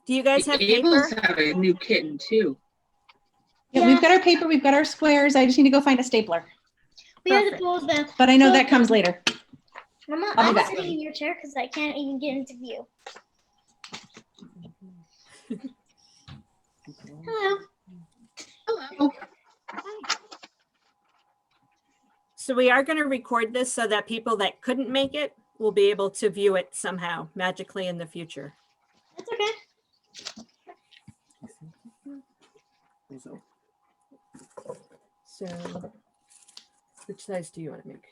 Do you guys have The paper? Ables have a new kitten too. Yeah, we've got our paper, we've got our squares. I just need to go find a stapler. We have to pull the. But I know that comes later. Mama, I'll be I'm back. sitting in your chair because I can't even get into view. Hello. Hello. So we are going to record this so that people that couldn't make it will be able to view it somehow magically in the future. That's okay. So which size do you want to make?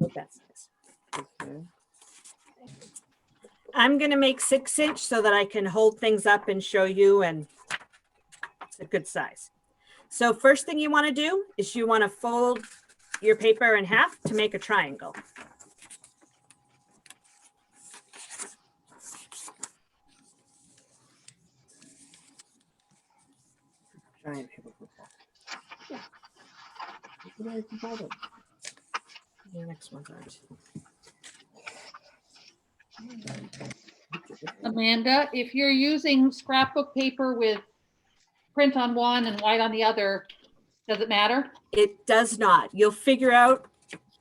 Make that size. Okay. I'm going to make 6-inch so that I can hold things up and show you, and it's a good size. So first thing you want to do is you want to fold your paper in half to make a triangle. Giant paper football. Yeah. What do I call them? The next ones aren't. Amanda, if you're using scrapbook paper with print on one and white on the other, does it matter? It does not. You'll figure out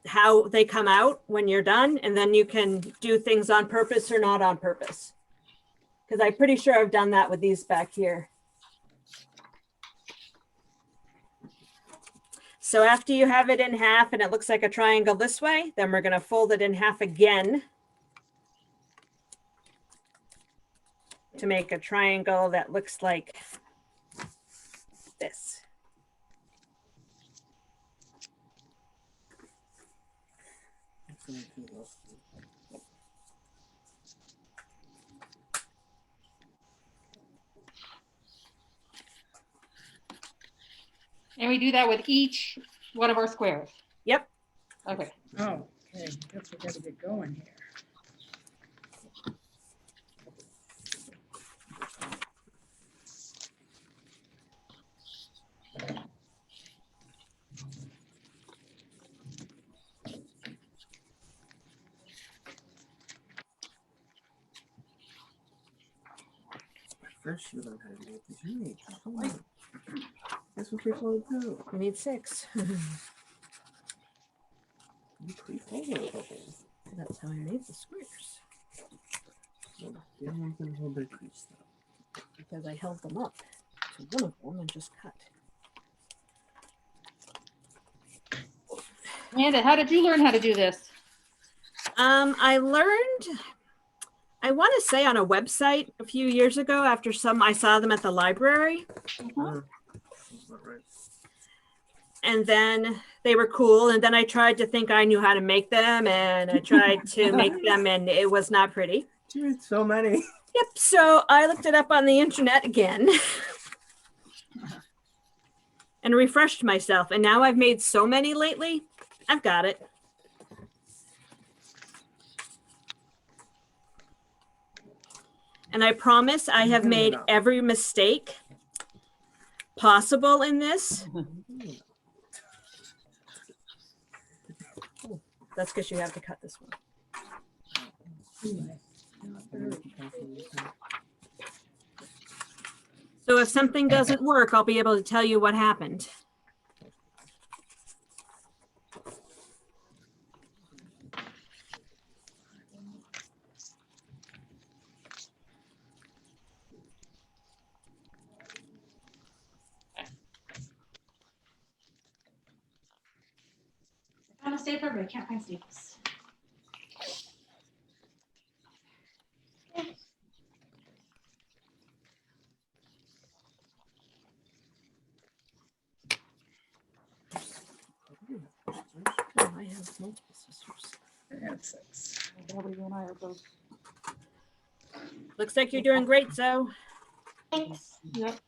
how they come out when you're done, and then you can do things on purpose or not on purpose. Because I'm pretty sure I've done that with these back here. So after you have it in half and it looks like a triangle this way, then we're going to fold it in half again to make a triangle that looks like this. And we do that with each one of our squares. Yep. Okay. Oh, okay, guess we gotta get going here. First you learn how to make this. You need to come on. That's what you're supposed to do. We need 6. You pre-fold it a couple. That's how I made the squares, Well, the other one's been a little bit creased though. because I held them up to one of them and just cut. Amanda, how did you learn how to do this? I learned, I want to say on a website a few years ago after I saw them at the library. That's not right. And then they were cool. And then I tried to think I knew how to make them, and I tried to make them, and it was not pretty. You made so many. Yep. So I looked it up on the internet again and refreshed myself. And now I've made so many lately. I've got it. And I promise I have made every mistake possible in this. Oh, that's because you have to cut this one. So if something doesn't work, I'll be able to tell you what happened. I found a stapler, but I can't find staples. Oh, I have multiple scissors. That's 6. Barbara, you and I are both. Looks like you're doing great, Zoe. Thanks. Yep.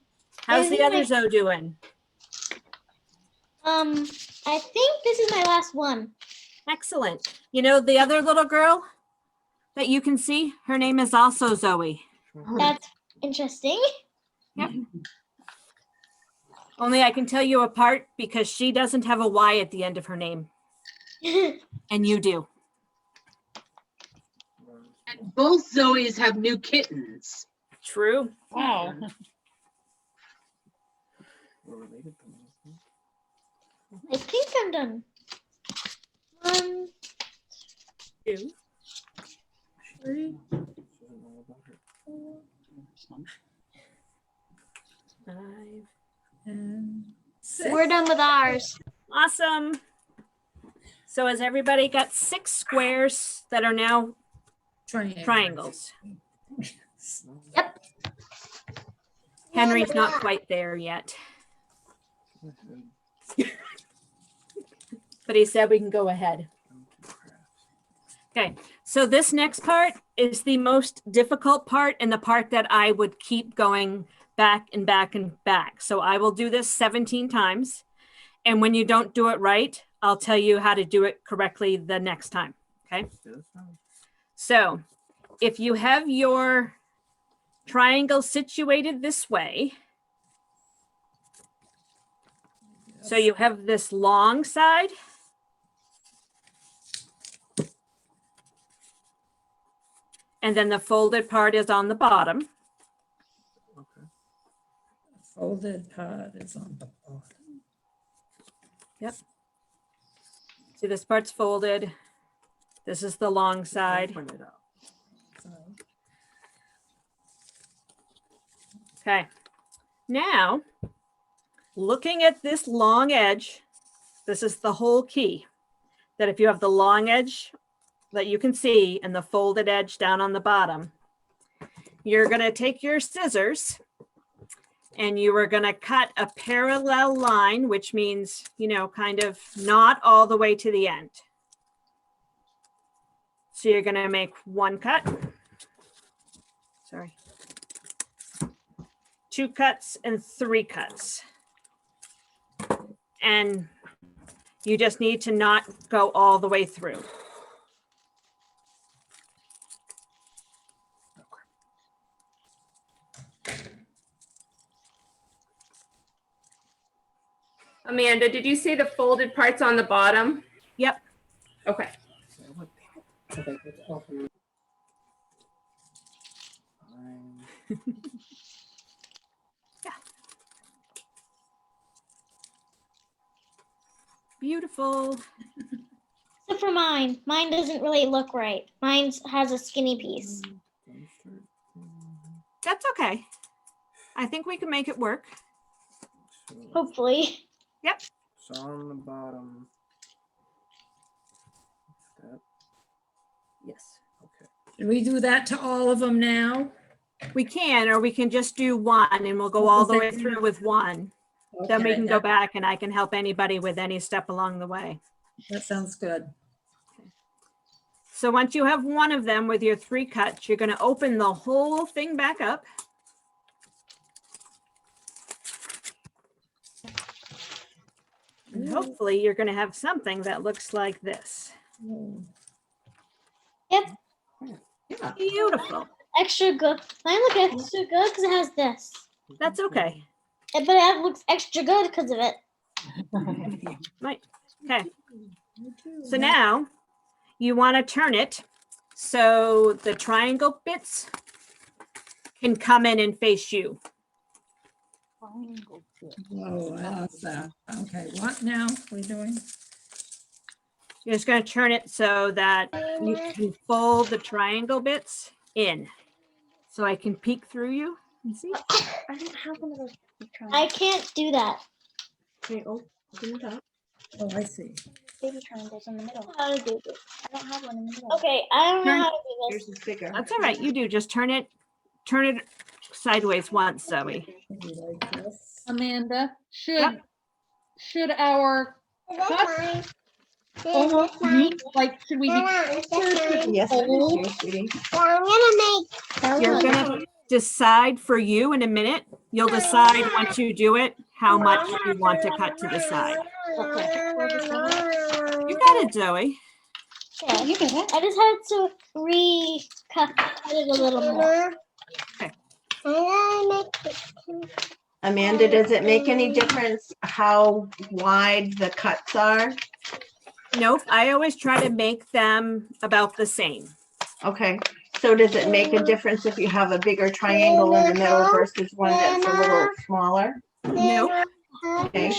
How's the other Zoe doing? I think this is my last one. Excellent. You know, the other little girl that you can see, her name is also Zoe. That's interesting. Yep. Only I can tell you apart because she doesn't have a Y at the end of her name. And you do. And both Zoes have new kittens. True. Wow. We're related to them. I think I'm done. 1, 2, 3, She doesn't know about her. 4. 5. And 6. We're done with ours. Awesome. So has everybody got 6 squares that are now triangles? Yep. Henry's not quite there yet, but he said we can go ahead. Okay, so this next part is the most difficult part and the part that I would keep going back and back and back. So I will do this 17 times. And when you don't do it right, I'll tell you how to do it correctly the next time. Okay. So if you have your triangle situated this way, so you have this long side, and then the folded part is on the bottom. Okay. Folded part is on the bottom. See, this part's folded. This is the long side. Open it up. So, Okay. Now, looking at this long edge, this is the whole key. That if you have the long edge that you can see and the folded edge down on the bottom, you're going to take your scissors and you are going to cut a parallel line, which means, you know, kind of not all the way to the end. So you're going to make 1 cut. Sorry. 2 cuts and 3 cuts. And you just need to not go all the way through. Amanda, did you say the folded parts on the bottom? Yep. Okay. Beautiful. Except for mine. Mine doesn't really look right. Mine has a skinny piece. That's okay. I think we can make it work. Hopefully. Yep. So on the bottom. That, Yes. okay. Should we do that to all of them now? We can, or we can just do one and we'll go all the way through with one. Then we Okay, can go that- back and I can help anybody with any step along the way. That sounds good. So once you have one of them with your 3 cuts, you're going to open the whole thing back up. And hopefully you're going to have something that looks like this. Yep. Yeah. Beautiful. Extra good. Mine look extra good because it has this. That's okay. But it looks extra good because of it. Right. Okay. So now you want to turn it so the triangle bits can come in and face you. Whoa, I lost that. Okay, what now we're doing? You're just going to turn it so that you can fold the triangle bits in. So I can peek through you and see. I don't have one of those big I triangles. can't do that. Okay, open it up. Oh, I see. Baby triangles in the middle. How to do this. I don't have one in the middle. Okay, I don't know Turn- how to do this. Yours is bigger. That's all right. You do. Just turn it sideways once, Zoe. Maybe like this. Amanda, Yep. should our cuts almost meet? Like, should we be closer to Yes, fold? sweetie. You're going to decide for you in a minute. You'll decide once you do it how much you want to cut to the side. You got it, Zoe. Okay. You can have I just had to cut it a little more. Amanda, does it make any difference how wide the cuts are? Nope. I always try to make them about the same. Okay, So does it make a difference if you have a bigger triangle in the middle versus one that's a little smaller? Nope. Okay,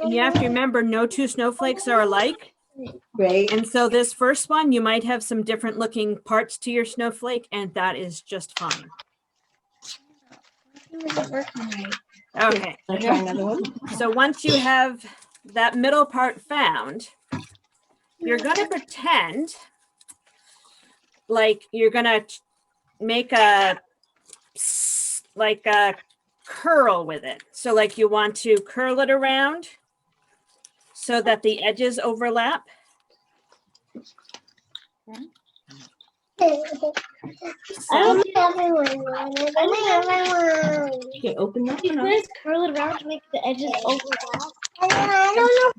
And you have to remember, no two snowflakes are alike. great. And so this first one, you might have some different looking parts to your snowflake, and that is just fine. Okay, I'll try another one. so once you have that middle part found, you're gonna pretend like you're gonna make like a curl with it. So like you want to curl it around so that the edges overlap. I don't have one. Okay, open that You one up. guys curl it around to make the edges overlap. I don't know.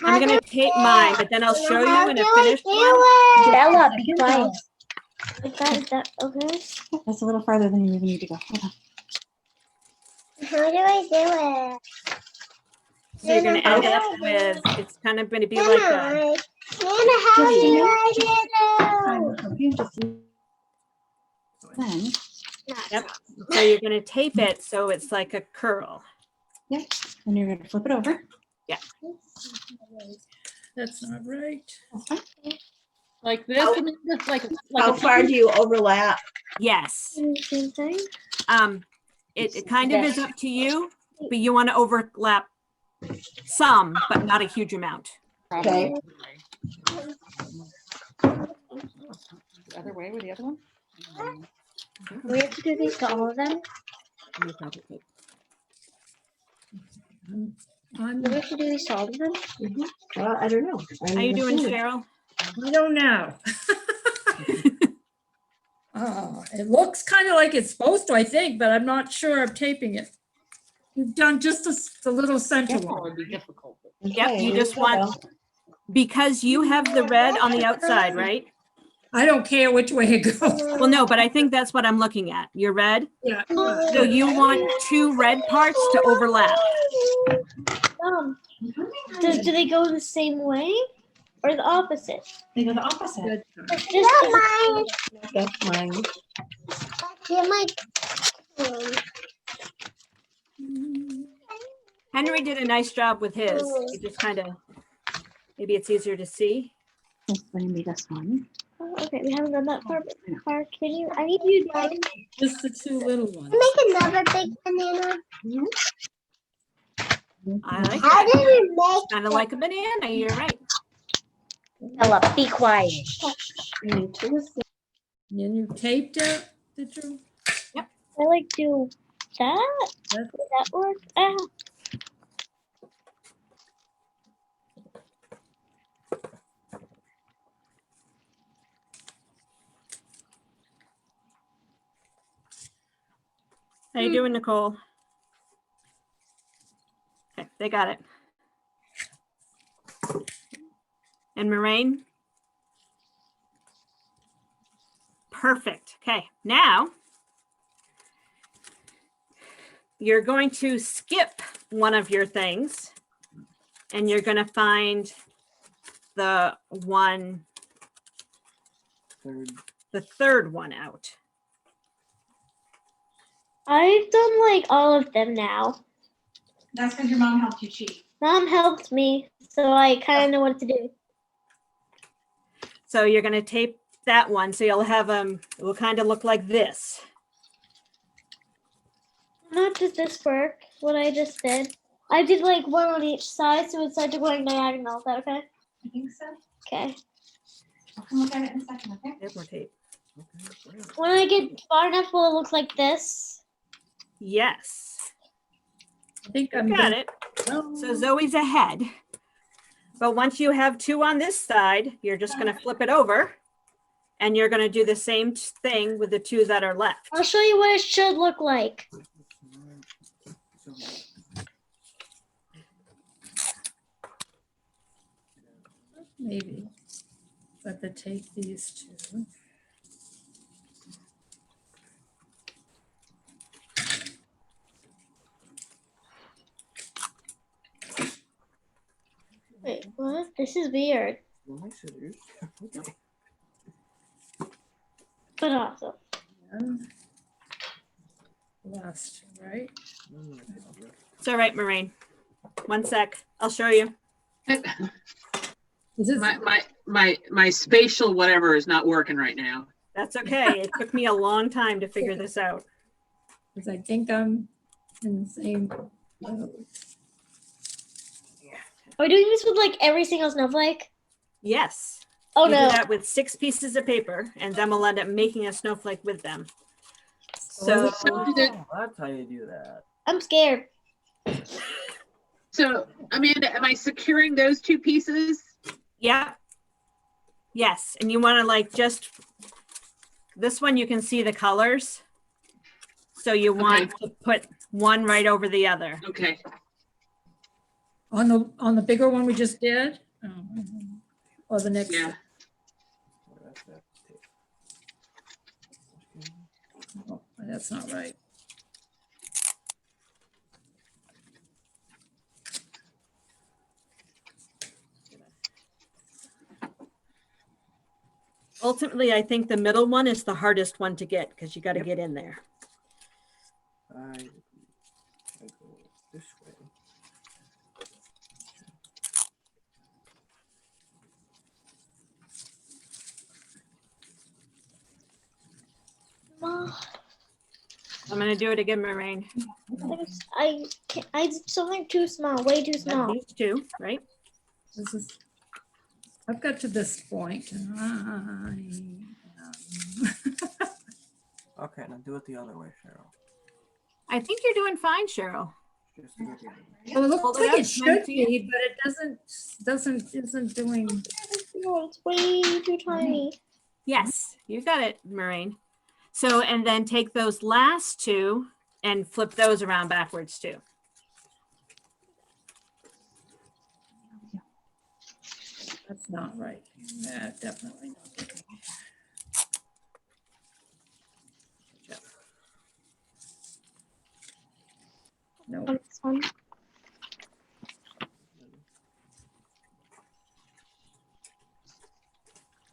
I'm gonna tape mine, but then I'll show you in a finished one. Bella, be quiet. Like that, is that okay? That's a little farther than you even need to go. Hold on. How do I do it? So you're gonna end up with, it's kind of gonna be like a, Nana, how do I do it? Then, yep. So you're gonna tape it so it's like a curl. then you're going to flip it over. That's not right. That's fine. Like this, How- Amanda? like How a far do you overlap? Yes. Same thing. It kind of is up to you, but you want to overlap some, but not a huge amount. Okay, The other way with the other one? Do we have to do these to all of them? I'm, Do we have to do these to all of them? well, I don't know. How you doing, Cheryl? I don't know. It looks kind of like it's supposed to, I think, but I'm not sure I'm taping it. You've done just the little center Oh, one. it'd be difficult. Yep, you just want, because you have the red on the outside, right? I don't care which way it goes. Well, no, but I think that's what I'm looking at. Your red. Yeah. So you want two red parts to overlap. Do they go the same way or the opposite? They go the opposite. It's just mine. That's mine. Get my. Henry did a nice job with his. He just kind of, maybe it's easier to see. This is going to be this one. Oh, okay, we haven't done that part. Can you? I need you to Just the two little ones. Make another big banana. I like How it. did we make? Kind of like a banana. You're right. Bella, be quiet. Me too. And you taped it, did you? I like do that. Does that work? How you doing, Nicole? Okay, they got it. And Moraine? Perfect. Okay, now you're going to skip one of your things and you're going to find the one, the third one out. I've done like all of them now. That's because your mom helped you cheat. Mom helped me, so I kind of know what to do. So you're going to tape that one. So you'll have it will kind of look like this. How does this work? What I just did. I did like one on each side, so it's like going diagonal. Is that okay? I think so. Okay. I'll come look at it in a second, okay? There's more tape. When I get far enough, will it look like this? Yes. I think I'm Got it. So Zoe's ahead. But once you have two on this side, you're just going to flip it over and you're going to do the same thing with the two that are left. I'll show you what it should look like. maybe. But to take these two. Wait, what? This is weird. Well, my scissors. Okay. but awesome. Last, right? It's all right, Maureen. One sec. I'll show you. Is this, My spatial whatever is not working right now. That's okay. It took me a long time to figure this out. because I think I'm in the same. Are we doing this with like every single snowflake? Yes. Oh You do no. that with 6 pieces of paper, and then we'll end up making a snowflake with them. So, That's how you do that. I'm scared. So, Amanda, am I securing those 2 pieces? yeah. Yes. And you want to like just, this one you can see the colors. So you want to put one right over the other. Okay. On the bigger one we just did? Oh, or the next? Yeah. Oh, that's not right. Ultimately, I think the middle one is the hardest one to get because you got to get in there. I go this way. I'm going to do it again, Maureen. I did something too small, way too small. These 2, right? This is, I've got to this point. Okay, now do it the other way, Cheryl. I think you're doing fine, Cheryl. Just do it the other way. Well, it Hold looks it like up, it should Nancy. be, but it isn't doing. No, it's way too tiny. Yes, you got it, Maureen. So, and then take those last 2 and flip those around backwards too. That's not right. Yeah, definitely not. No. On this one.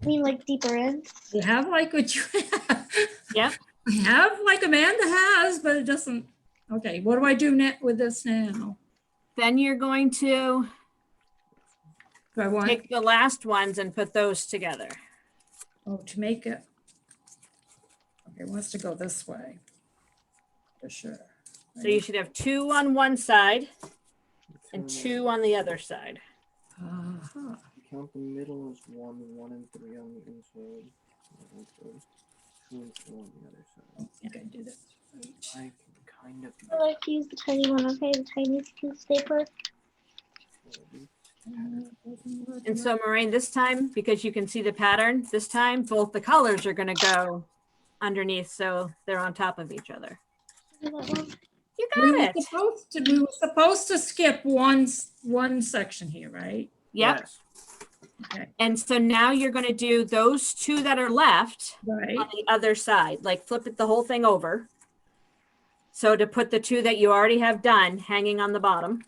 I mean, like deeper in. You have like what you have. Yep. I have like Amanda has, but it doesn't. Okay, what do I do with this now? Then you're going to Do I want take the last ones and put those together. to make it? Okay, it wants to go this way. For sure. So you should have 2 on one side and 2 on the other side. Uh-huh. Count the middle as 1, 1 and 3 on the inside. 2 and 4 on the other I side. think I did it. I can kind of do I like to use the tiny one, okay? The tiny piece of paper. that. And so Maureen, this time, because you can see the pattern, this time both the colors are going to go underneath so they're on top of each other. Do that one. You We got were it. supposed to skip one section here, right? Yep. Yes. Okay. And so now you're going to do those 2 that are left Right. on the other side, like flip it the whole thing over. So to put the 2 that you already have done hanging on the bottom.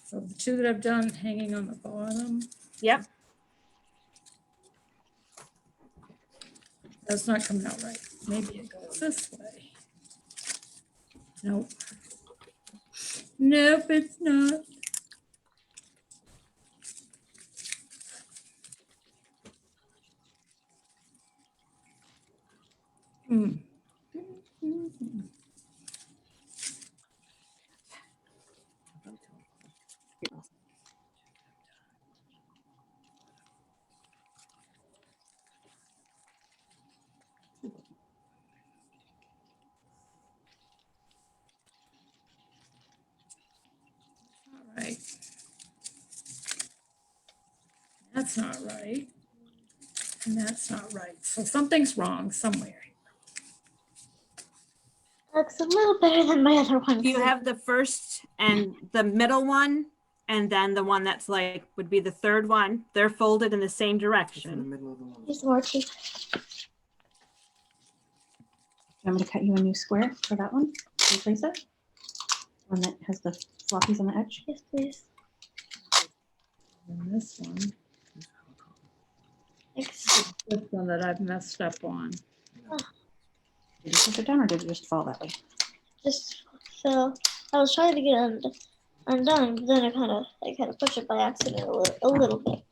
So the 2 that I've done hanging on the bottom. Yep. That's not coming out right. Maybe it goes this way. Nope. Nope, it's not. Hmm. All right. That's not right. And that's not right. So something's wrong somewhere. Looks a little better than my other one. You have the first and the middle one, and then the one that's like would be the third one. They're folded in the same It's in the direction. middle of the one. There's more too. Want me to cut you a new square for that one? Replace it? One that has the floppies on the edge? Yes, please. And this one. Next. This one that I've messed up on. Did you push it down or did it just fall that way? Just so I was trying to get it undone, but then I kind of pushed it by accident a little bit.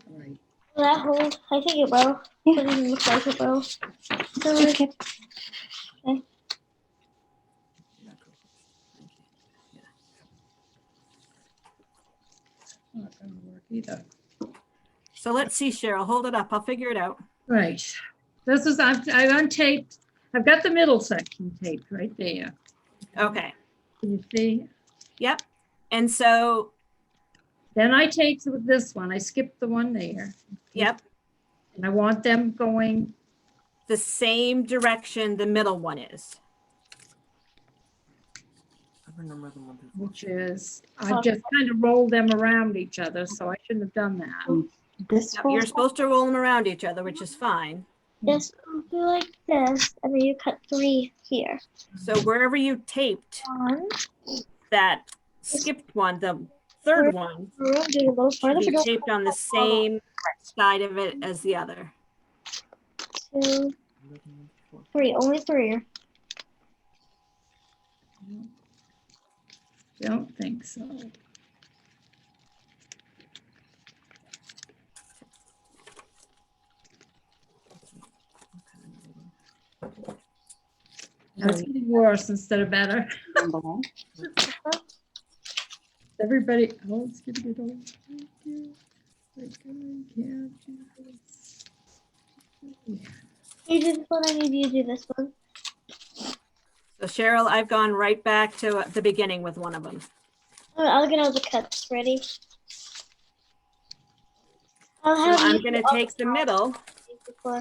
Right. Will that hold? I think it will. Yeah. It doesn't look like it will. So Just keep- Not gonna work either. So let's see, Cheryl, hold it up. I'll figure it out. Right. This is, I've untaped, I've got the middle section taped right there. Okay. Can you see? Yep. And so, Then I taped with this one. I skipped the one there. yep, And I want them going, the same direction the middle one is. I remember the one before. which is, I just kind of rolled them around each other, so I shouldn't have done that. This Yep, folds you're up. supposed to roll them around each other, which is fine. just do like this, and then you cut 3 here. So wherever you taped 1. that skipped one, the third one Do a little should further. be but don't taped on the same side of it as the other. 2, 3. Only 3. Don't think so. That's getting worse instead of better. Down below. Everybody, oh, it's gonna get old. Thank you. Like, I can't do this. You do this one. I need you to do this one. So Cheryl, I've gone right back to the beginning with one of them. I'll get all the cuts ready. I'll So have I'm you gonna do all take the middle before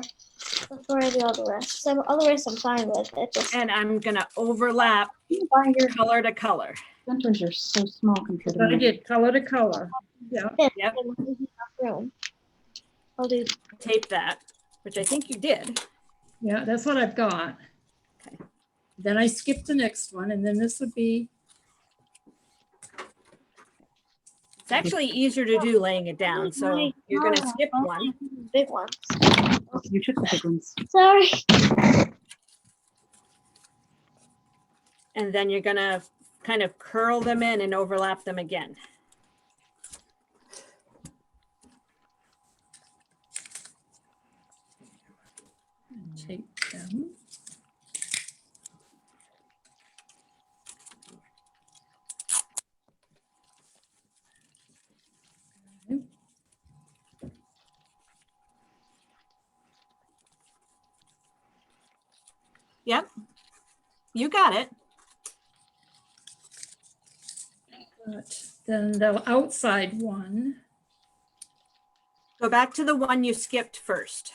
I do all the rest. So all the rest I'm fine with. It just and I'm gonna overlap Why your color to color. centers are so small compared to But I mine. did color to color. Yeah. fits Yep. in enough room. I'll do. Tape that, which I think you did. Yeah, that's what I've got. Okay. Then I skip the next one, and then this would be, It's actually easier to do laying it down. So you're gonna skip one. Big ones. You took the big ones. Sorry. And then you're gonna kind of curl them in and overlap them again. tape them. Yep, you got it. But then the outside one, Go back to the one you skipped first.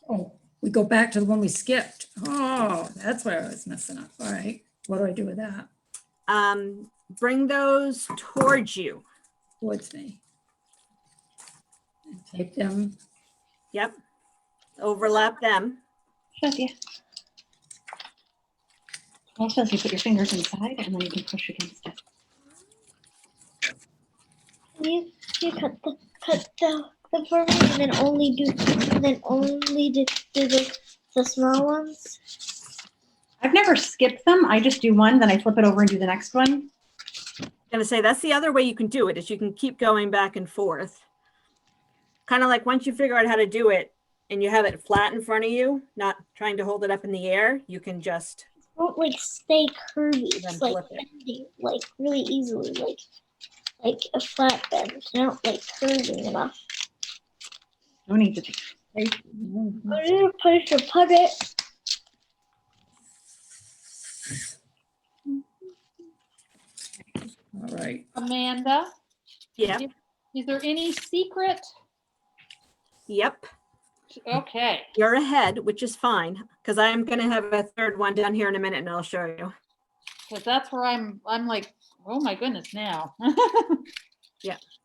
oh, we go back to the one we skipped. Oh, that's where I was messing up. All right, what do I do with that? Bring those towards you. Towards me. And tape them. Yep, overlap them. Shows you. Also, you put your fingers inside and then you can push against it. You cut the for me, and then only do the small ones. I've never skipped them. I just do one, then I flip it over and do the next one. I'm gonna say that's the other way you can do it, is you can keep going back and forth. Kind of like once you figure out how to do it and you have it flat in front of you, not trying to hold it up in the air, you can just, Won't like stay curvy. Then It's like flip it. bending like really easily, like a flat bend, not like curving enough. No need to take. Tape. I'm gonna push or put it. All right. Amanda, yeah, is there any secret? yep. Okay, You're ahead, which is fine, because I'm gonna have a third one down here in a minute and I'll show you. because that's where I'm like, oh my goodness, now.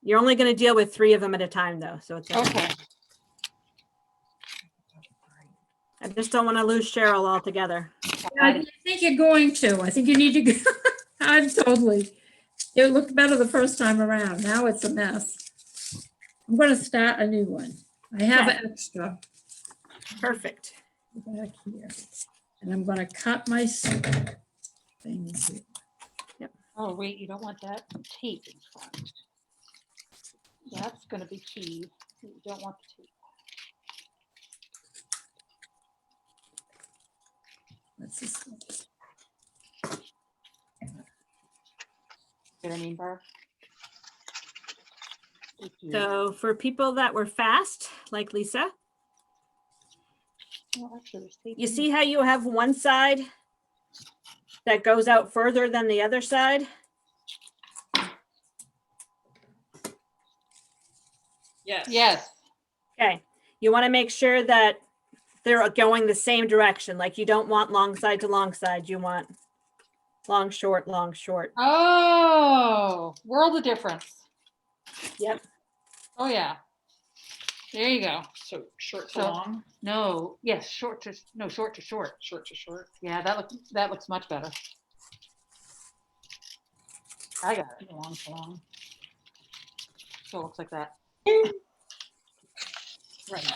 You're only gonna deal with 3 of them at a time though, so it's okay. Okay, I just don't want to lose Cheryl altogether. I think you're going to. I think you need to go. I'm totally, It looked better the first time around. Now it's a mess. I'm going to start a new one. I have Okay. an extra Perfect. back here. And I'm going to cut my things here. Oh, wait, you don't want that tape in front. That's gonna be key. You don't want the tape. What's this one? Get what I mean, Barb? So for people that were fast, like Lisa, Oh, actually, there's tape you in see how you have one side that goes out further than the other side? there. Yes. Okay, you want to make sure that they're going the same direction. Like you don't want long side to long side. You want long, short, long, short. Oh, world of difference. Yep. Oh, yeah. There you go. So short to So- long. No, yes, short to short. Short to short. Yeah, that looks much better. I got it. Long to long. So it looks like that. Right.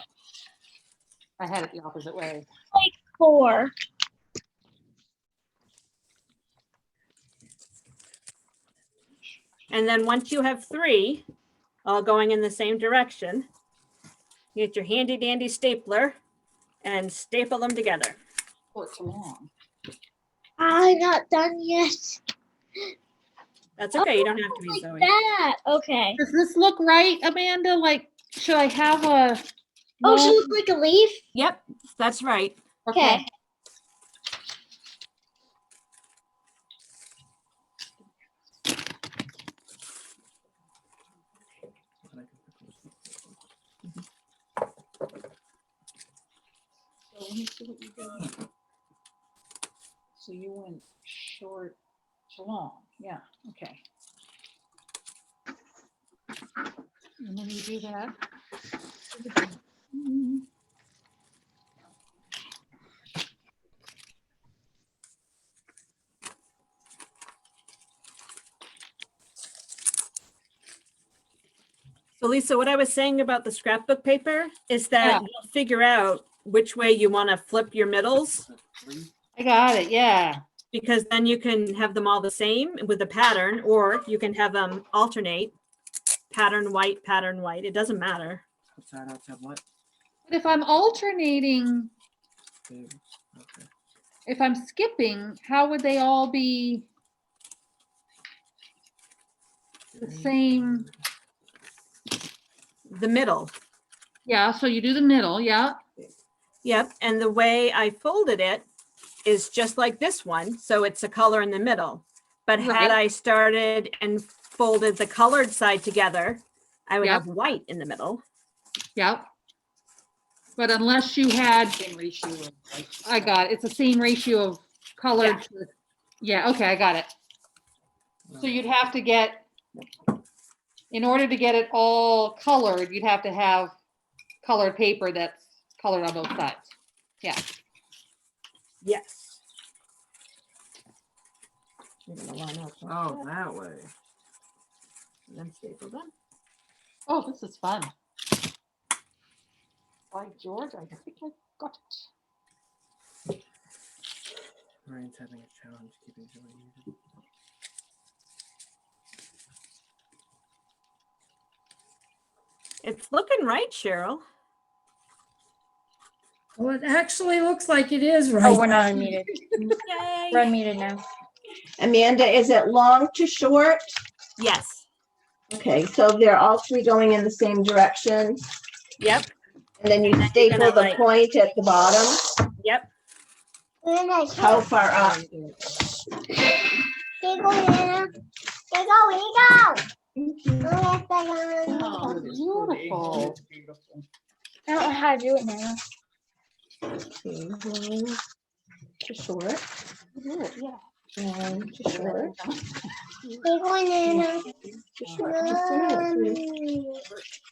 I had it the opposite way. 4. And then once you have 3 all going in the same direction, you get your handy dandy stapler and staple them together. Short to long. I'm not done yet. That's okay. You don't have to be Like Zoe. that. Okay. Does this look right, Amanda? Like, should I have a? Oh, she long- looks like a leaf? Yep, that's right. Okay. So let me see what you did. So you went short to long. Yeah, okay. And then you do that. So Lisa, what I was saying about the scrapbook paper is that Yeah. you'll figure out which way you want to flip your middles, I got it, yeah. because then you can have them all the same with a pattern, or you can have them alternate, pattern white. It doesn't matter. Outside, what? But if I'm alternating, Okay. Okay. if I'm skipping, how would they all be the same? The middle. Yeah, so you do the middle, yeah. Yep. And the way I folded it is just like this one. So it's a color in the middle. But Right. had I started and folded the colored side together, I would Yep. have white in the middle. Yep. But unless you had, Same ratio of like. I got it, it's the same ratio of colored. Yeah, okay, I got it. So you'd have to get, in order to get it all colored, you'd have to have colored paper that's colored on both sides. Yeah. Yes. You're gonna line up like Oh, that, that way. and then staple them. Oh, this is fun. By George, I think I got it. Ryan's having a challenge keeping Zoe muted. It's looking right, Cheryl. Well, it actually looks like it is right. Oh, we're not unmuted. Yay. We're unmuted now. Amanda, is it long to short? Yes. Okay, so they're all 3 going in the same direction, Yep. and then you And then you're staple gonna, the like- point at the bottom. Yep. How far up? Oh, beautiful. I don't know how to do it now. Okay, long to short, Yeah. long to short,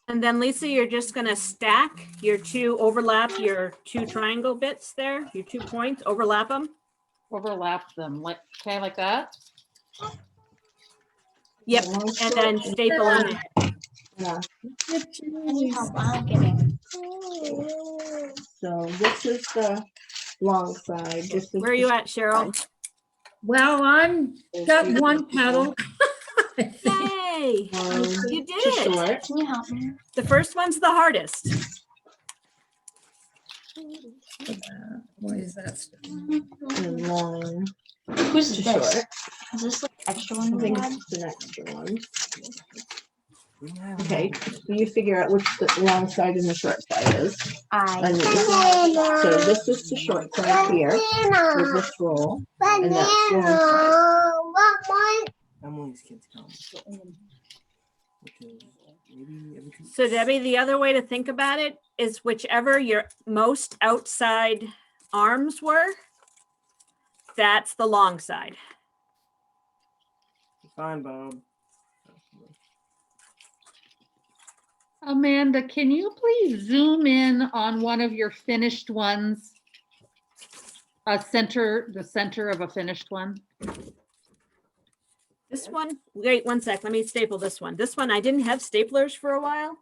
And then Lisa, you're just gonna stack your 2, overlap your 2 triangle bits there, your 2 points, overlap them. Overlap them, like, okay, like that? Yep, and then staple in there. Yeah. Any help? I'll get it. So this is the long side. This is Where are you at, Cheryl? Well, I'm got one petal. Yay! You did it. Short. Can you help me? The first one's the hardest. What is that? And long. Who's Too this? short. Is this like extra I one? think you had? it's an extra one. Okay, so you figure out which the long side and the short side is. I. So this is the short side here with this roll, and that's long. Emily's kids come. Which is maybe every 2 So Debbie, the other way to think about it is whichever your most outside arms were, that's the long side. Fine, Bob. Amanda, can you please zoom in on one of your finished ones? The center of a finished one. This one, wait 1 sec, let me staple this one. This one, I didn't have staplers for a while.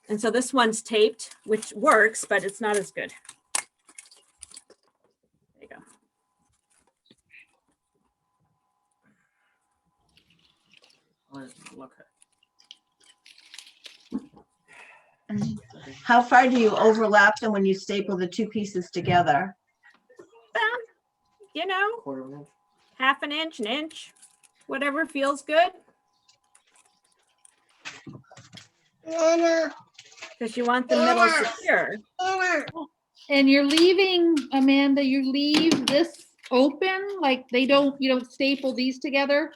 And so this one's taped, which works, but it's not as good. There you go. Look. How far do you overlap them when you staple the two pieces together? You know, Quarter of an inch. half an inch, whatever feels good. Because you want the middle secure. And you're leaving, Amanda, you leave this open, like you don't staple these together?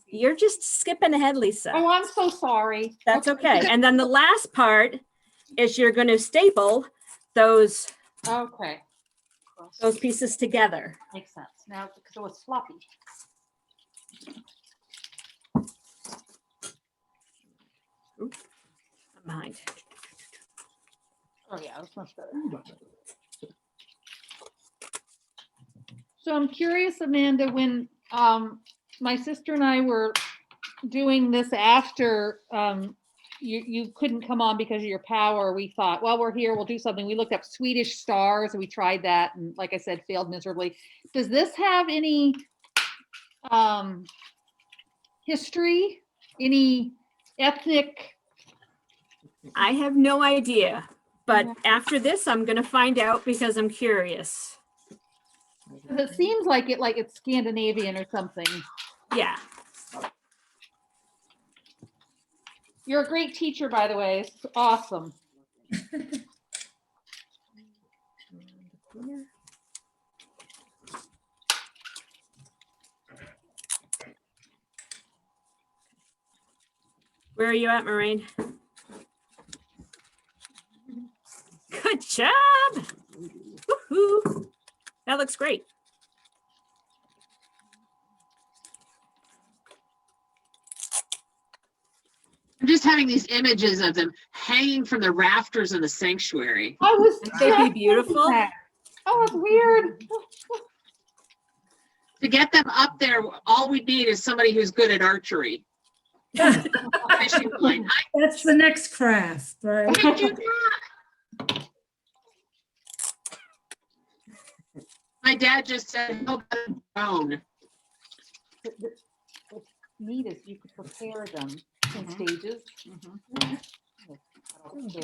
You're just skipping ahead, Lisa. Oh, I'm so sorry. That's okay. And then the last part is you're going to staple those Okay. pieces together. Makes sense. Now, because it was floppy. Oops, I'm behind. Oh yeah, that's much better. So I'm curious, Amanda, when my sister and I were doing this after you couldn't come on because of your power, we thought, well, we're here, we'll do something. We looked up Swedish stars and we tried that, and like I said, failed miserably. Does this have any history, any ethnic? I have no idea, but after this, I'm going to find out because I'm curious. It seems like it's Scandinavian or something. Yeah. You're a great teacher, by the way. It's awesome. Where are you at, Maureen? Good job. Woohoo. That looks great. I'm just having these images of them hanging from the rafters in the sanctuary. I was They'd be beautiful. Oh, it's weird. To get them up there, all we need is somebody who's good at archery. Fishing line. That's the next craft, right? I can do that. My dad just said, "No, but a drone." What's neat is you could prepare them in stages.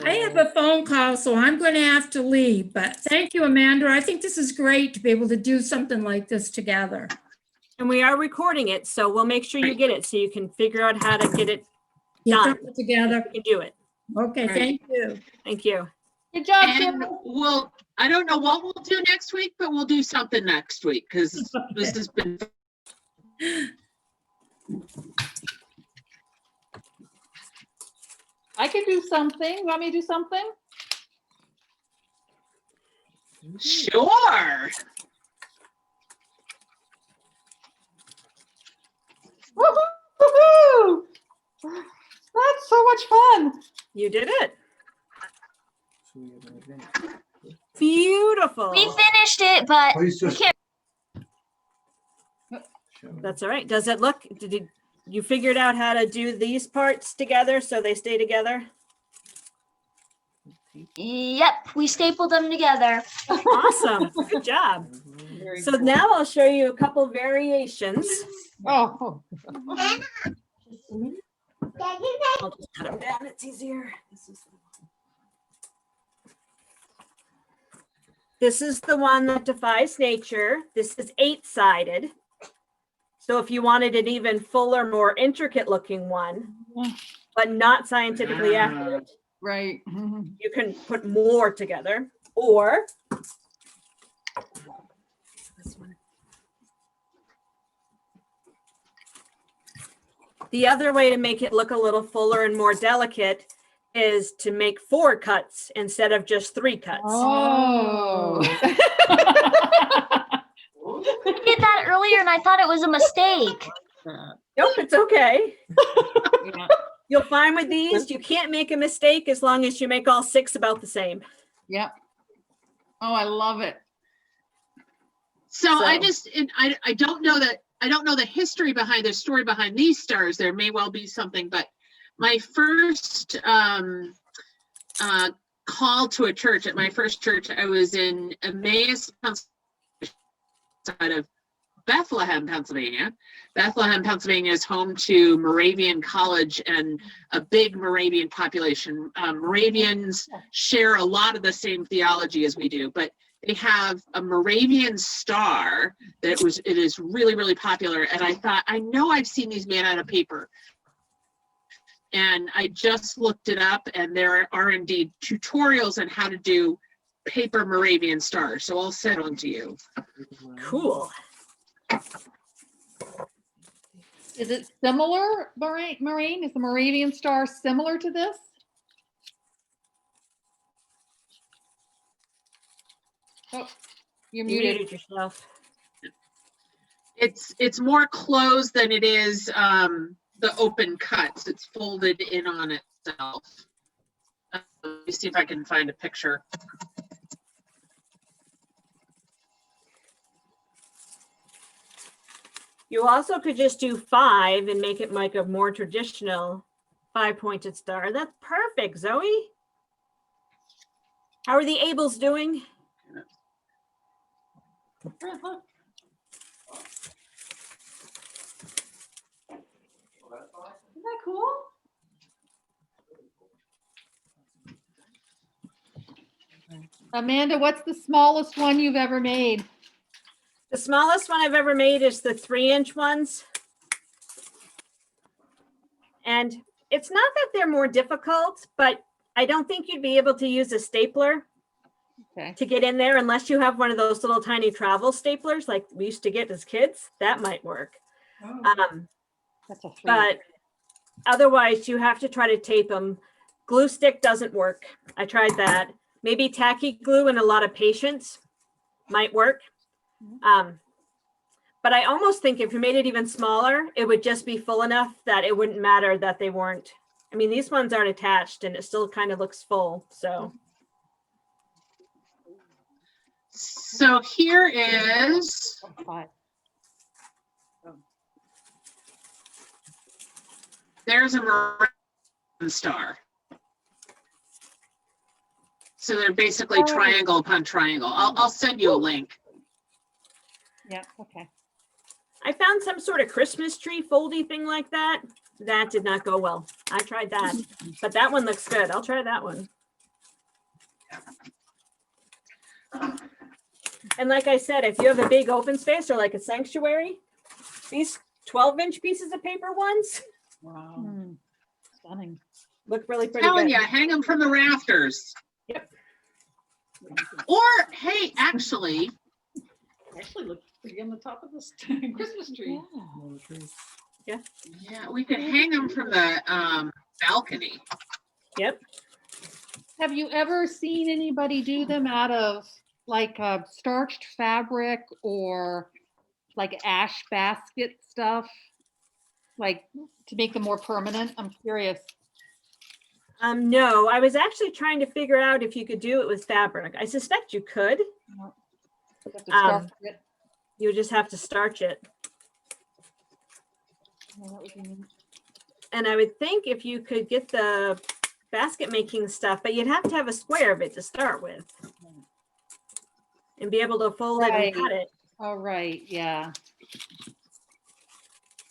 I have a phone call, so I'm going to have to leave, but thank you, Amanda. I think this is great to be able to do something like this together. And we are recording it, so we'll make sure you get it so you can figure out how to get it Get done. them together. You can do it. Okay, thank you. Thank you. Good job, And Cheryl. I don't know what we'll do next week, but we'll do something next week because this has been. I can do something. You want me to do something? Sure. Woohoo! That's so much fun. You did it. So we have an advantage. Beautiful. We finished it, but Please just can't- show. That's all right. Does it look, did you, you figured out how to do these parts together so they stay together? Yep, we stapled them together. Awesome. Good job. Very So cool. now I'll show you a couple variations. Oh, I'll just cut them down. It's easier. This is the one that defies nature. This is 8-sided. So if you wanted an even fuller, more intricate looking one, but not scientifically accurate, right. you can put more together. Or this one. The other way to make it look a little fuller and more delicate is to make 4 cuts instead of just 3 cuts. Oh. I did that earlier and I thought it was a mistake. Nope, it's okay. Yeah. You'll find with these, you can't make a mistake as long as you make all 6 about the same. Yep. Oh, I love it. So I don't know that, I don't know the history behind the story behind these stars. There may well be something, but my first call to a church, at my first church, I was in Emmaus, outside of Bethlehem, Pennsylvania. Bethlehem, Pennsylvania is home to Moravian College and a big Moravian population. Moravians share a lot of the same theology as we do, but they have a Moravian star that it is really, really popular. And I thought, I know I've seen these made out of paper. And I just looked it up, and there are indeed tutorials on how to do paper Moravian stars. So I'll send one to you. Cool. Is it similar, Maureen? Is the Moravian star similar to this? Oh, you're You muted. muted yourself. It's more closed than it is the open cuts. It's folded in on itself. Let me see if I can find a picture. You also could just do 5 and make it like a more traditional 5-pointed star. That's perfect, Zoe. How are the Ables doing? Isn't that cool? Amanda, what's the smallest one you've ever made? The smallest one I've ever made is the 3-inch ones. And it's not that they're more difficult, but I don't think you'd be able to use a stapler to get in there unless you have one of those little tiny travel staplers like we used to get as kids. That might work. That's a 3. But otherwise, you have to try to tape them. Glue stick doesn't work. I tried that. Maybe tacky glue and a lot of patience might work. But I almost think if you made it even smaller, it would just be full enough that it wouldn't matter that they weren't. I mean, these ones aren't attached and it still kind of looks full. So here is, there's a Moravian star. So they're basically triangle upon triangle. I'll send you a link. Yeah, okay. I found some sort of Christmas tree foldy thing like that. That did not go well. I tried that, but that one looks good. I'll try that one. And like I said, if you have a big open space or like a sanctuary, these 12-inch pieces of paper ones, Wow. Stunning. look really pretty Telling good. you, hang them from the rafters. Yep. Or, hey, actually, Actually looks pretty on the top of this Christmas tree. Yeah. yeah, we could hang them from the balcony. Yep. Have you ever seen anybody do them out of like starched fabric or like ash basket stuff? Like to make them more permanent? I'm curious. No, I was actually trying to figure out if you could do it with fabric. I suspect you could. You have to starch it. You would just have to starch it. Yeah, that would be neat. And I would think if you could get the basket making stuff, but you'd have to have a square of it to start with. And be able to fold it and cut Right. it. All right, yeah.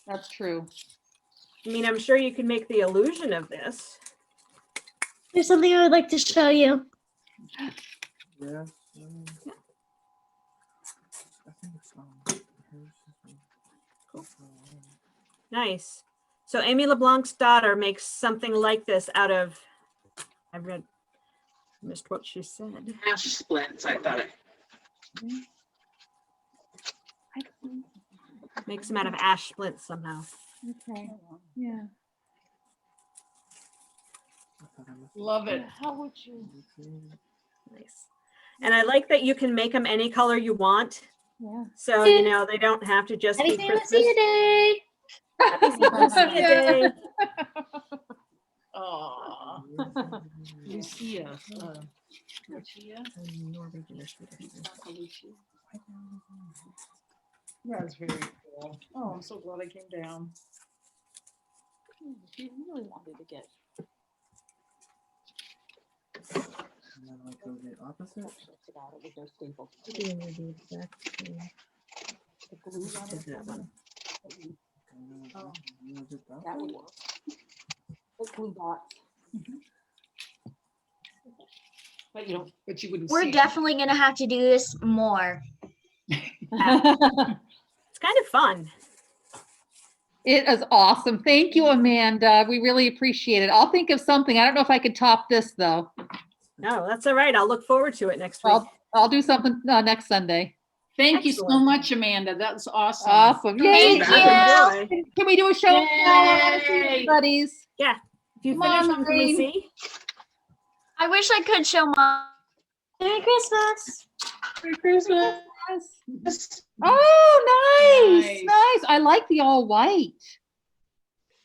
That's true. I mean, I'm sure you can make the illusion of this. There's something I would like to show you. Yeah. I think it's Nice. So Amy LeBlanc's daughter makes something like this out of, missed what she said. Ash splints, I thought it. Makes them out of ash splints somehow. Okay, yeah. Love it. How would you? Nice. And I like that you can make them any color you want. Yeah. So, you know, they don't have to just Happy be St. Christmas. Lucia Day. Happy St. Lucia Day. Oh, Lucia. Lucia. That's very cool. Oh, I'm so glad I came down. She really wanted to get. And then like go the opposite. With those staples. That one. Oh. You know, just that That one? would work. Like glue dots. But you don't, but you wouldn't We're see. definitely gonna have to do this more. It's kind of fun. It is awesome. Thank you, Amanda. We really appreciate it. I'll think of something. I don't know if I could top this though. No, that's all right. I'll look forward to it next week. I'll do something next Sunday. Thank you so Excellent. much, Amanda. That's awesome. Awesome. Yay. Thank you. Enjoy. Can we do a show? Yay. Buddies. Yeah. If you Come finish on, them, can we Lorraine. see? I wish I could show my. Merry Christmas. Merry Christmas. Oh, nice. Nice. I like the all white.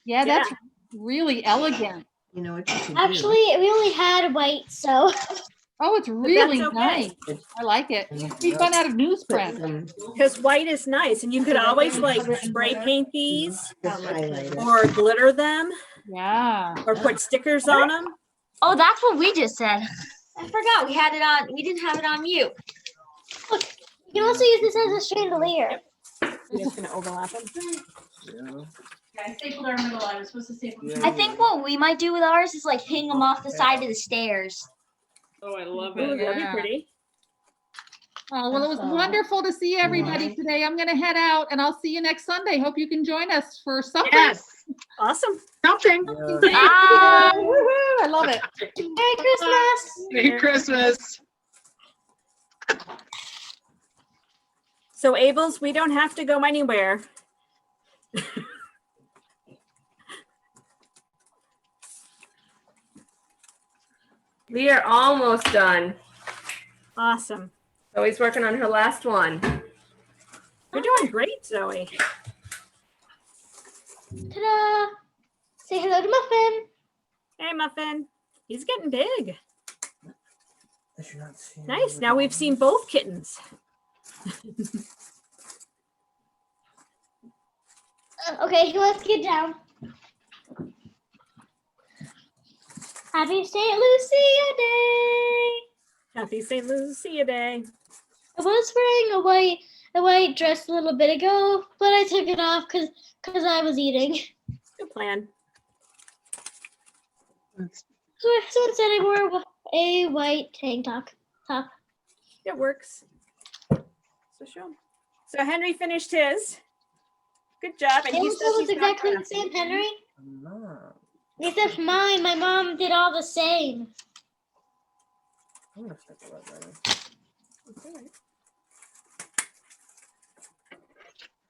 Yeah, that's really elegant. You know what you should do? Actually, we only had white, so. Oh, it's really okay. nice. I like it. We've run out of Put newsprint. some Because white is nice. And you could always like spray paint these just highlighter. or glitter them Yeah. or put stickers on them. Oh, that's what we just said. I forgot we had it on. We didn't have it on mute. Look, you can also use this as a chandelier. You're just going to overlap them. Yeah. I stapled our middle. I was supposed to staple. Yeah. I think what we might do with ours is like hang them off the side of the stairs. Oh, I love Ooh, it. that'd be Yeah. pretty. Oh, well, it was wonderful to see everybody today. I'm going to head out and I'll see you next Sunday. Hope you can join us for something. Yes, Awesome. something. Yeah. Ah. Woohoo, I love it. Merry Christmas. Merry Christmas. So Abel's, we don't have to go anywhere. We are almost done. Awesome. Zoe's working on her last one. You're doing great, Zoe. Ta-da. Say hello to Muffin. Hey, Muffin. He's getting big. I should not see Nice. it. Now we've seen both kittens. Okay, let's get down. Happy St. Lucia Day. Happy St. Lucia Day. I was wearing a white dress a little bit ago, but I took it off because I was eating. Good plan. So instead I wore a white tank top. It works. So show him. So Henry finished his. Good job. And he Yours says was he's not exactly the crafty. same, Henry. I'm not. Except mine, my mom did all the same. I'm gonna stick with that better. It's all right.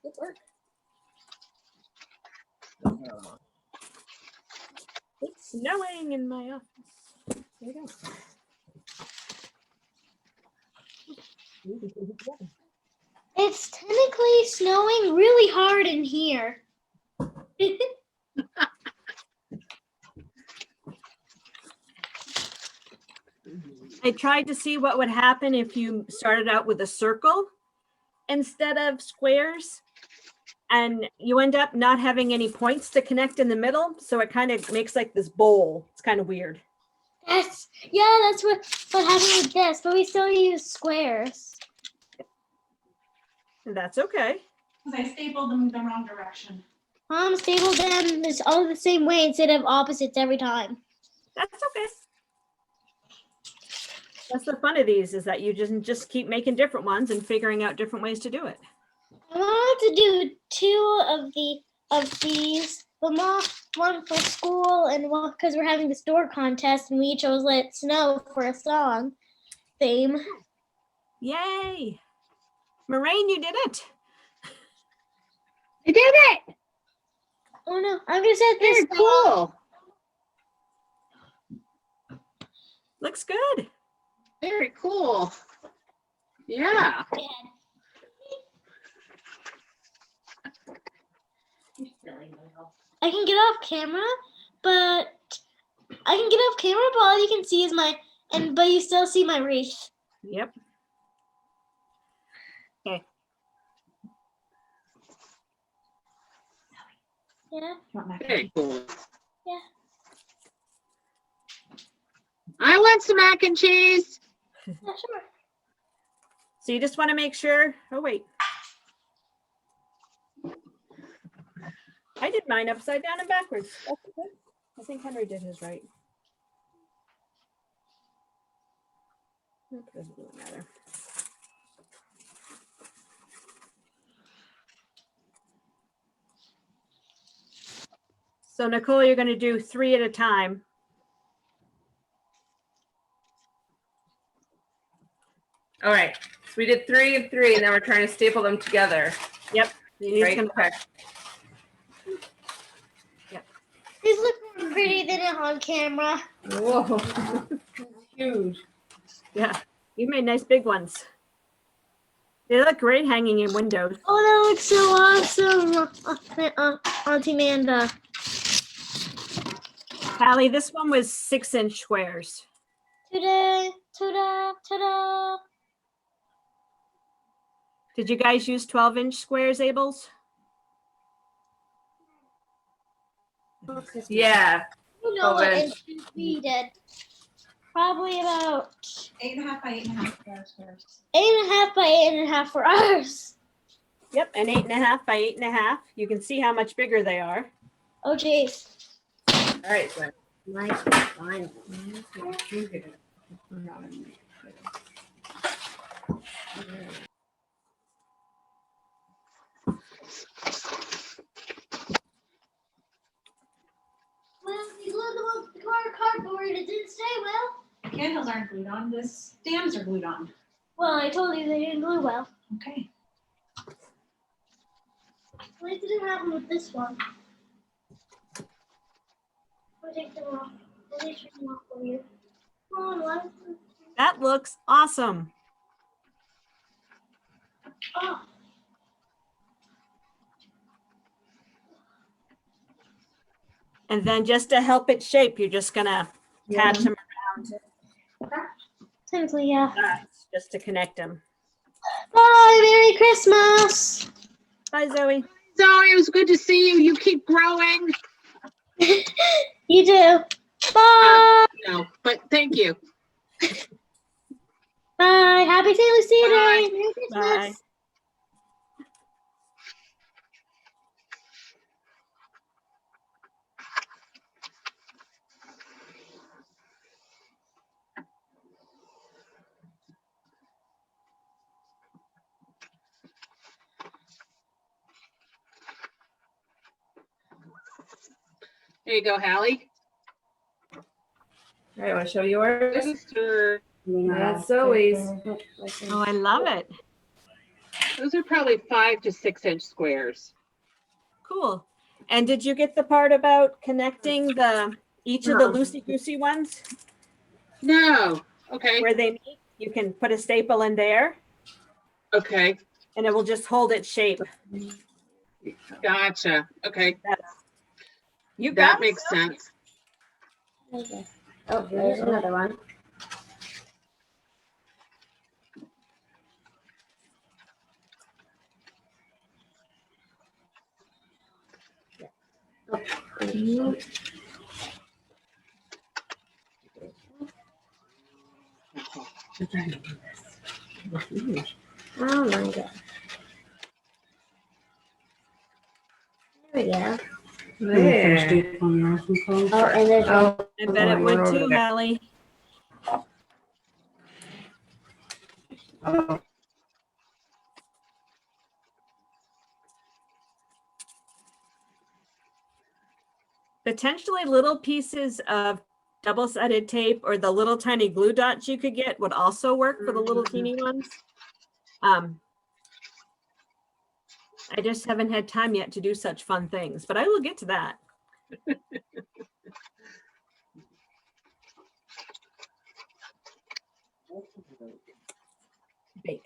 Good work. It's snowing in my office. There you go. It's technically snowing really hard in here. I tried to see what would happen if you started out with a circle instead of squares. and you end up not having any points to connect in the middle. So it kind of makes like this bowl. It's kind of weird. That's what happened with this, but we still use squares. And that's okay. Because I stapled them the wrong direction. Mom stapled them this all the same way instead of opposites every time. That's okay. That's the fun of these, is that you just keep making different ones and figuring out different ways to do it. I wanted to do two of these, but one for school and one because we're having the store contest and we chose Let It Snow for a song theme. Yay! Moraine, you did it. I did it. Oh no, I'm gonna set this Very cool. Looks good. Very cool. Yeah. I can get off camera, but all you can see is but you still see my wreath. Yep. Okay. Yeah. Very cool. Yeah. I want some mac and cheese. Yeah, sure. So you just want to make sure. Oh, wait. I did mine upside down and backwards. That's good. I think Henry did his right. It doesn't really matter. So Nicole, you're going to do 3 at a time. All right. So we did 3 and 3, and then we're trying to staple them together. Yep. You're Right? just gonna, Okay. These look more pretty than it on camera. Whoa. Huge. yeah, you made nice big ones. They look great hanging in windows. Oh, that looks so awesome, Auntie Amanda. Hallie, this one was 6-inch squares. Ta-da, ta-da, ta-da. Did you guys use 12-inch squares, Abels? Yeah. You know what 12 inches we did. Probably about 8.5 by 8.5 squares. 8.5 by 8.5 for ours. Yep, and 8.5 by 8.5. You can see how much bigger they are. Oh, geez. All right. So Fine. Well, you glued them on the cardboard. It didn't stay well. The candles aren't glued on. The stems are glued on. Well, I told you they didn't glue well. Okay. Well, it didn't happen with this one. I'll take them off. Let me take them off for you. Come on, what? That looks awesome. Oh. And then just to help it shape, you're just gonna patch them around Technically, yeah. sides just to connect them. Bye, Merry Christmas. Bye, Zoe. Zoe, it was good to see you. You keep growing. You do. Bye. No, but thank you. Bye. Happy St. Lucia Bye. Day. Merry Christmas. Bye. There you go, Hallie. all right. Want to show yours? Sister. That's Zoe's. Oh, I love it. Those are probably 5 to 6-inch squares. Cool. And did you get the part about connecting each of the loosey-goosey ones No. Okay. where they meet? You can put a staple in there Okay. and it will just hold its shape. Gotcha. Okay. You That got it, makes Zoe? sense. Oh, there's another one. Oh my god. There we go. There. Oh, and there's Oh, I bet it we're would over too, there. Hallie. Oh. Potentially little pieces of double-sided tape or the little tiny glue dots you could get would also work for the little teeny ones. I just haven't had time yet to do such fun things, but I will get to that. Bake.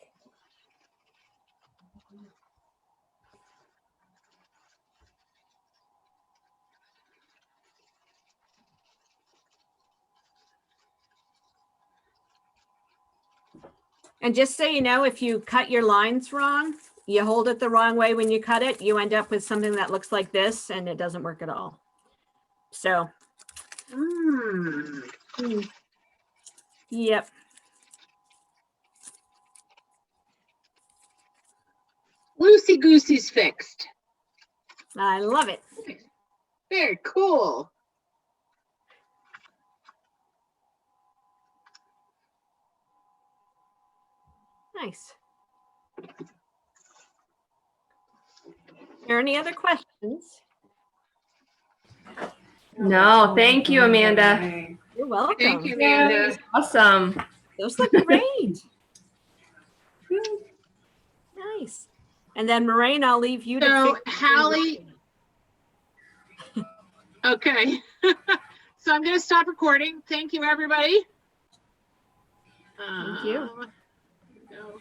And just so you know, if you cut your lines wrong, you hold it the wrong way when you cut it, you end up with something that looks like this and it doesn't work at all. So, yep. Loosey Goosey's fixed. I love it. Very cool. Nice. Are there any other questions? No, thank you, Amanda. You're welcome. Thank you, Amanda. Awesome. Those look great. Nice. And then Moraine, I'll leave you to So, fix. Hallie. Okay. So I'm going to stop recording. Thank you, everybody. Thank you. Go.